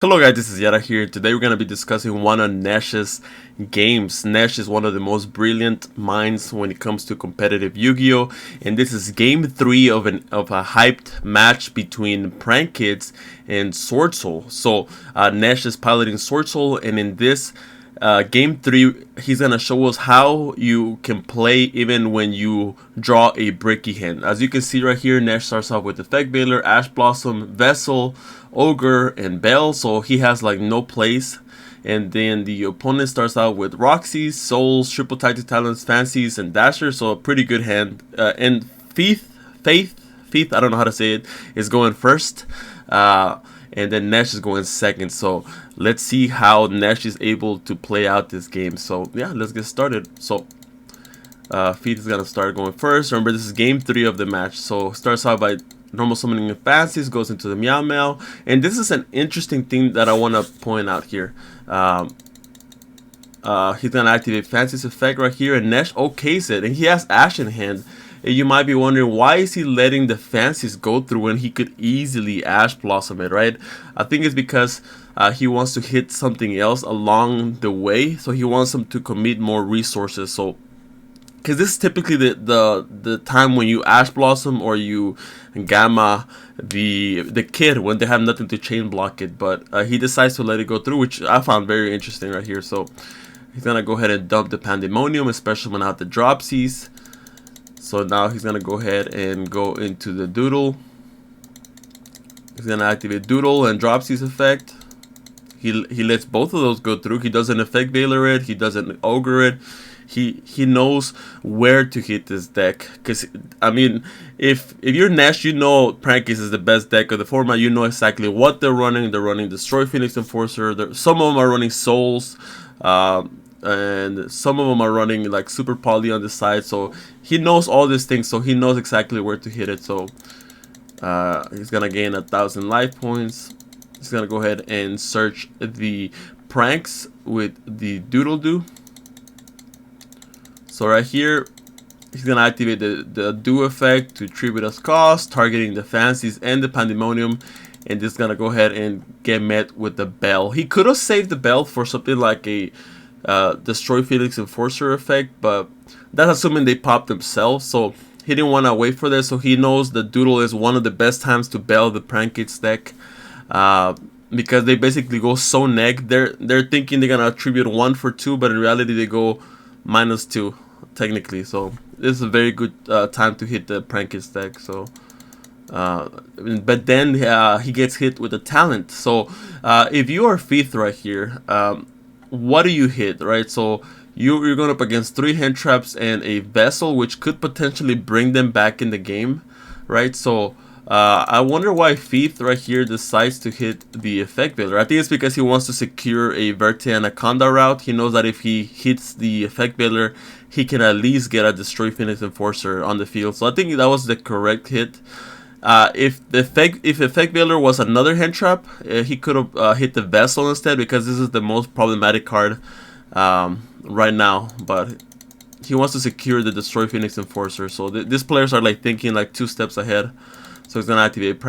Hello guys, this is Yara here. Today we're going to be discussing one of Nash's games. Nash is one of the most brilliant minds when it comes to competitive Yu-Gi-Oh! And this is game 3 of a hyped match between Prank-Kids and SwordSoul. So Nash is piloting SwordSoul, and in this game 3 he's going to show us how you can play even when you draw a bricky hand. As you can see right here, Nash starts off with Effect Veiler, Ash Blossom, Vessel, Ogre, and Bell, so he has like no place. And then the opponent starts out with Roxy, Souls, Triple Titan Talents, Fancies, and Dasher, so a pretty good hand. And Faith, I don't know how to say it, is going first. And then Nash is going second. So let's see how Nash is able to play out this game. So yeah, let's get started. So Faith is gonna start going first. Remember, this is game 3 of the match. So starts out by normal summoning of Fancies, goes into the Meow Meow, and this is an interesting thing that I want to point out here. He's gonna activate Fancies effect right here, and Nash okays it, and he has Ash in hand. And you might be wondering, why is he letting the Fancies go through when he could easily Ash Blossom it, right? I think it's because he wants to hit something else along the way, so he wants them to commit more resources. So because this is typically the time when you Ash Blossom or you Gamma the kid when they have nothing to chain block it, but he decides to let it go through, which I found very interesting right here. So he's gonna go ahead and dump the Pandemonium, especially when out the Dropsies. So now he's gonna go ahead and go into the Doodle. He's gonna activate Doodle and Dropsies effect. He lets both of those go through. He doesn't Effect Veiler it. He doesn't Ogre it. He knows where to hit this deck, because I mean, if you're Nash, you know Prank-Kids is the best deck of the format. You know exactly what they're running. They're running Destroy Phoenix Enforcer. Some of them are running Souls, and some of them are running like Super Poly on the side. So he knows all these things. So he knows exactly where to hit it. So he's gonna gain 1,000 life points. He's gonna go ahead and search the pranks with the Doodle Doo. So right here, he's gonna activate the do effect to tribute as cost, targeting the Fancies and the Pandemonium, and this is gonna go ahead and get met with the Bell. He could have saved the Bell for something like a Destroy Phoenix Enforcer effect, but that's assuming they pop themselves. So he didn't want to wait for this. So he knows the Doodle is one of the best times to Bell the Prank-Kids deck, because they basically go so neg. They're thinking they're gonna attribute 1 for 2, but in reality they go -2. Technically, so this is a very good time to hit the Prank-Kids deck. So but then he gets hit with a talent. So if you are Faith right here, what do you hit, right? So you're going up against 3 hand traps and a Vessel, which could potentially bring them back in the game, right? So I wonder why Faith right here decides to hit the Effect Veiler. I think it's because he wants to secure a Verte Anaconda route. He knows that if he hits the Effect Veiler, he can at least get a Destroy Phoenix Enforcer on the field. So I think that was the correct hit. If Effect Veiler was another hand trap, he could have hit the Vessel instead, because this is the most problematic card right now. But he wants to secure the Destroy Phoenix Enforcer. So these players are like thinking like 2 steps ahead. So he's gonna activate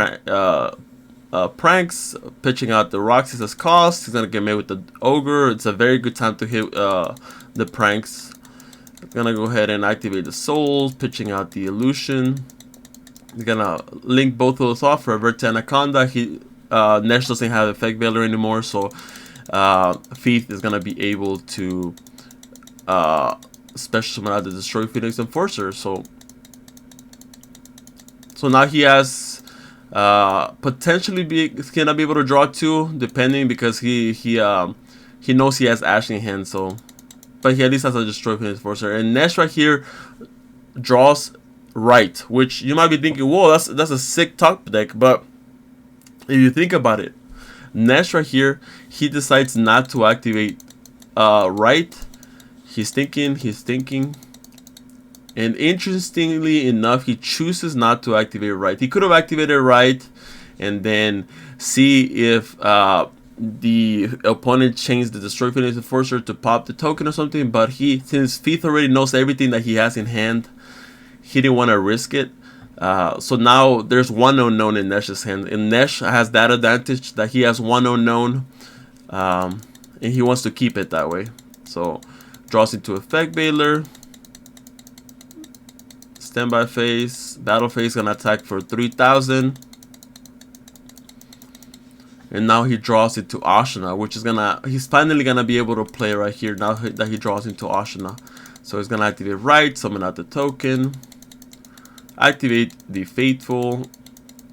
pranks, pitching out the Roxys as cost. He's gonna get made with the Ogre. It's a very good time to hit the pranks. He's gonna go ahead and activate the Souls, pitching out the Illusion. He's gonna link both of those off for a Verte Anaconda. Nash doesn't have Effect Veiler anymore, so Faith is gonna be able to special summon out the Destroy Phoenix Enforcer. So now he has potentially gonna be able to draw 2, depending, because he knows he has Ash in hand. So, but he at least has a Destroy Phoenix Enforcer. And Nash right here draws right, which you might be thinking, whoa, that's a sick top deck. But if you think about it, Nash right here, he decides not to activate right. He's thinking. And interestingly enough, he chooses not to activate right. He could have activated right and then see if the opponent changed the Destroy Phoenix Enforcer to pop the token or something. But since Faith already knows everything that he has in hand, he didn't want to risk it. So now there's one unknown in Nash's hand, and Nash has that advantage that he has one unknown, and he wants to keep it that way. So draws into effect Baylor, standby phase, battle phase, gonna attack for 3,000. And now he draws into Ashina, which is he's finally gonna be able to play right here now that he draws into Ashina. So he's gonna activate right, summon out the token, activate the Faithful,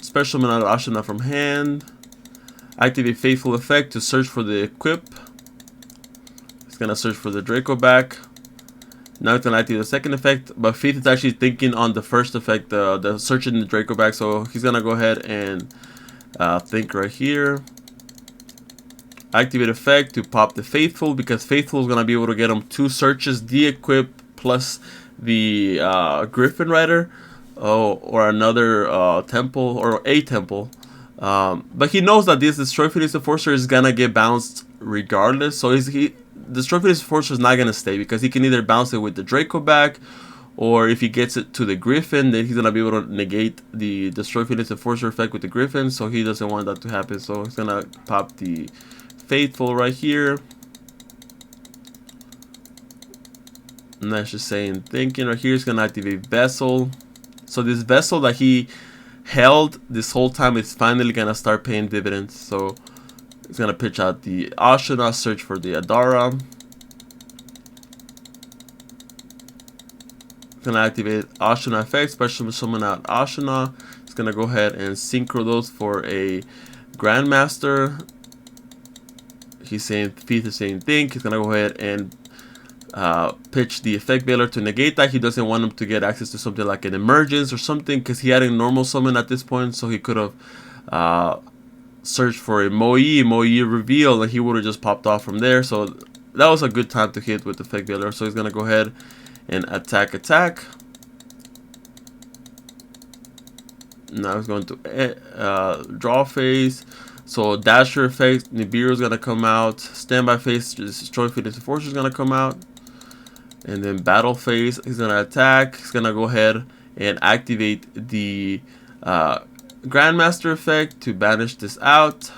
special summon out Ashina from hand, activate Faithful effect to search for the equip. He's gonna search for the Draco back. Now it's gonna activate the second effect, but Faith is actually thinking on the first effect, the searching the Draco back. So he's gonna go ahead and think right here. Activate effect to pop the Faithful, because Faithful is gonna be able to get him 2 searches, de-equip plus the Griffin Rider, or another temple or a temple. But he knows that this Destroy Phoenix Enforcer is gonna get bounced regardless. So Destroy Phoenix Enforcer is not gonna stay, because he can either bounce it with the Draco back, or if he gets it to the Griffin, then he's gonna be able to negate the Destroy Phoenix Enforcer effect with the Griffin. So he doesn't want that to happen. So he's gonna pop the Faithful right here. And that's just saying thinking right here. He's gonna activate Vessel. So this Vessel that he held this whole time is finally gonna start paying dividends. So he's gonna pitch out the Ashina, search for the Adara. Gonna activate Ashina effect, special summon out Ashina. It's gonna go ahead and synchro those for a Grandmaster. He's saying Faith is saying think. He's gonna go ahead and pitch the effect Baylor to negate that. He doesn't want him to get access to something like an emergence or something, because he had a normal summon at this point, so he could have searched for a Moi reveal, and he would have just popped off from there. So that was a good time to hit with the effect Baylor. So he's gonna go ahead and attack. Now he's going to draw phase. So Dasher effect, Nibiru is gonna come out. Standby phase, Destroy Phoenix Enforcer is gonna come out. And then battle phase, he's gonna attack. He's gonna go ahead and activate the Grandmaster effect to banish this out.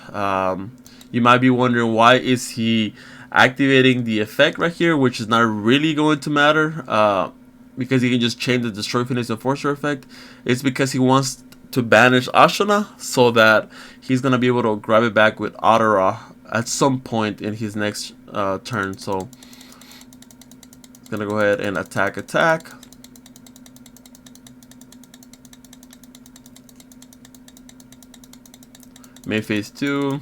You might be wondering, why is he activating the effect right here, which is not really going to matter, because he can just change the Destroy Phoenix Enforcer effect. It's because he wants to banish Ashina, so that he's gonna be able to grab it back with Adara at some point in his next turn. So he's gonna go ahead and attack. Main phase 2.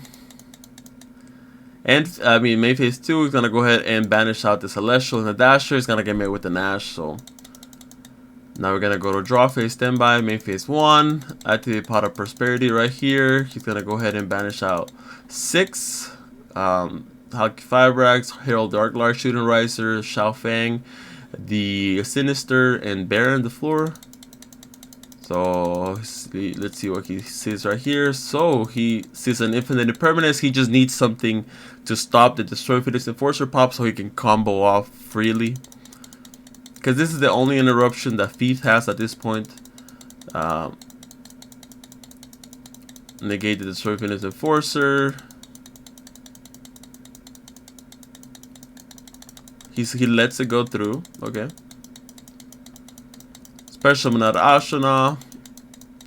And main phase 2 is gonna go ahead and banish out the Celestial and the Dasher. He's gonna get met with the Nash. So now we're gonna go to draw phase, standby, main phase 1, activate Pot of Prosperity right here. He's gonna go ahead and banish out 6, Hulk Fibrax, Herald Darklar, Shooting Riser, Shao Fang, the Sinister, and Baron the floor. So let's see what he sees right here. So he sees an infinite impermanence. He just needs something to stop the Destroy Phoenix Enforcer pop, so he can combo off freely. Because this is the only interruption that Thief has at this point. Negate the Destroy Phoenix Enforcer. He lets it go through. Okay. Special summon out Ashina.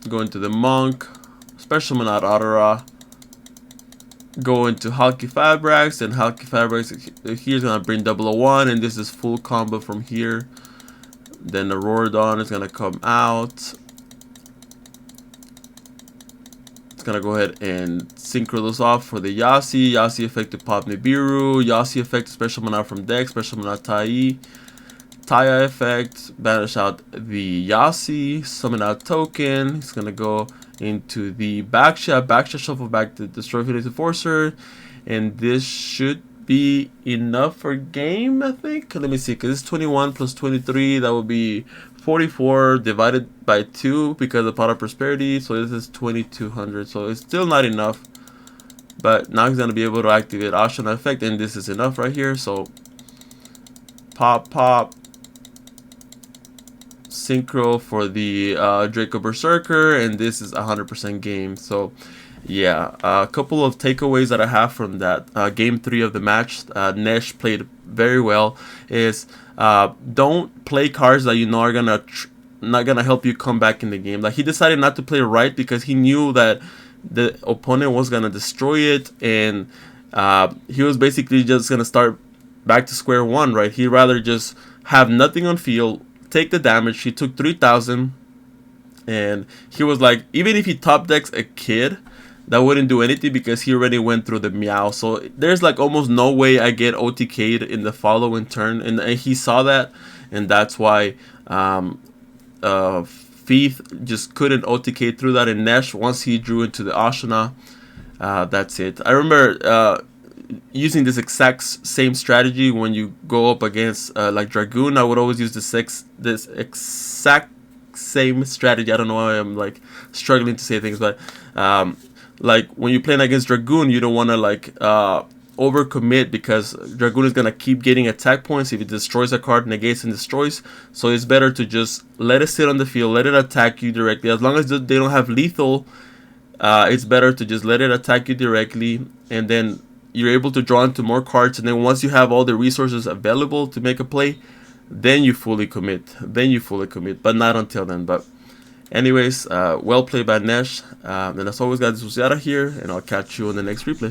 Go into the Monk. Special summon out Adara. Go into Hulky Fabrax, and Hulky Fabrax here's gonna bring 001, and this is full combo from here. Then the Rorodon is gonna come out. It's gonna go ahead and synchro those off for the Yasi. Yasi effect to pop Nibiru. Yasi effect to special summon out from deck. Special summon out Tai. Taya effect, banish out the Yasi, summon out token. He's gonna go into the backshot shuffle back the Destroy Phoenix Enforcer, and this should be enough for game, I think. Let me see, because it's 21 plus 23, that would be 44 divided by 2 because of Pot of Prosperity, so this is 2200, so it's still not enough. But now he's gonna be able to activate Ashina effect, and this is enough right here. So pop, synchro for the Draco Berserker, and this is 100% game. So yeah, a couple of takeaways that I have from that game 3 of the match. Nash played very well. Is don't play cards that you know are gonna not gonna help you come back in the game. Like, he decided not to play right because he knew that the opponent was gonna destroy it, and he was basically just gonna start back to square one, right? He'd rather just have nothing on field, take the damage. He took 3,000, and he was like, even if he top decks a kid, that wouldn't do anything because he already went through the meow. So there's like almost no way I get OTK'd in the following turn, and he saw that, and that's why Feeth just couldn't OTK through that. And Nash, once he drew into the Ashana, that's it. I remember using this exact same strategy when you go up against like Dragoon. I would always use this exact same strategy. I don't know why I'm like struggling to say things, but like when you're playing against Dragoon, you don't want to like overcommit, because Dragoon is gonna keep getting attack points if it destroys a card, negates and destroys. So it's better to just let it sit on the field, let it attack you directly. As long as they don't have lethal, it's better to just let it attack you directly, and then you're able to draw into more cards. And then once you have all the resources available to make a play, then you fully commit. But not until then. But anyways, well played by Nash. And as always, guys, this was Yara here, and I'll catch you on the next replay.